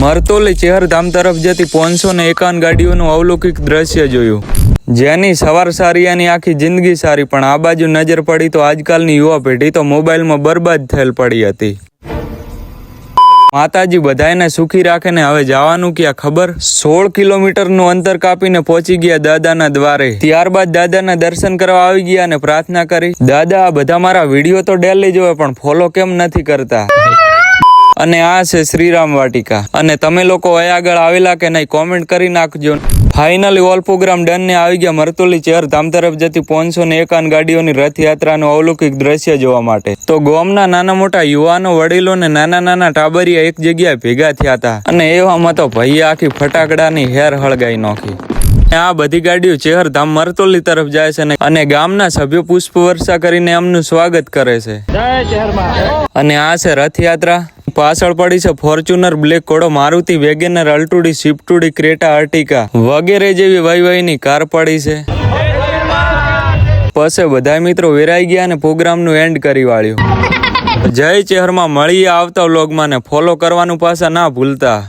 મરતોલી ચેહરધામ તરફ જતી 551 ગાડીઓનું અવલૌકિક દ્રશ્ય જોયું, જેની સવાર સારી અને આખી જિંદગી સારી, પણ આ બાજુ નજર પડી તો આજકાલની યુવા પેઢી તો મોબાઈલમાં બરબાદ થયેલ પડી હતી। માતાજી બધાને સુખી રાખે ને હવે જવાનું ક્યાં ખબર? 16 કિલોમીટરનું અંતર કાપીને પહોંચી ગયા દાદાના દ્વારે। ત્યારબાદ દાદાના દર્શન કરવા આવી ગયા અને પ્રાર્થના કરી, દાદા આ બધા મારા વિડીયો તો ડેલી જોવે પણ ફોલો કેમ નથી કરતા? અને આ છે શ્રીરામ વાટિકા, અને તમે લોકો અહીં આગળ આવેલા કે નહીં કોમેન્ટ કરી નાખજો। ફાઇનલી ઓલ પ્રોગ્રામ ડન ને આવી ગયા મરતોલી ચેહરધામ તરફ જતી 551 ગાડીઓની રથયાત્રાનું અવલૌકિક દ્રશ્ય જોવા માટે। તો ગામના નાના મોટા યુવાનો, વડીલો ને નાના નાના ટાબરિયા એક જગ્યાએ ભેગા થયા હતા, અને એવામાં તો ભાઈએ આખી ફટાકડાની હેર હળગાઈ નાખી। આ બધી ગાડીઓ ચેહરધામ મરતોલી તરફ જાય છે અને ગામના સભ્યો પુષ્પ વર્ષા કરીને એમનું સ્વાગત કરે છે। અને આ છે રથયાત્રા। પાછળ પડી છે ફોર્ચ્યુનર, બ્લેક ઘોડો, મારુતિ વેગેનર, અલ્ટુડી, સ્વિફ્ટુડી, ક્રેટા, અર્ટિકા વગેરે જેવી વહીવહીની કાર પડી છે। પછી બધા મિત્રો વેરાઈ ગયા અને પ્રોગ્રામનું એન્ડ કરી વાળ્યું। જય ચેહરમાં, મળીએ આવતા વ્લોગમાં ને ફોલો કરવાનું પાછા ના ભૂલતા।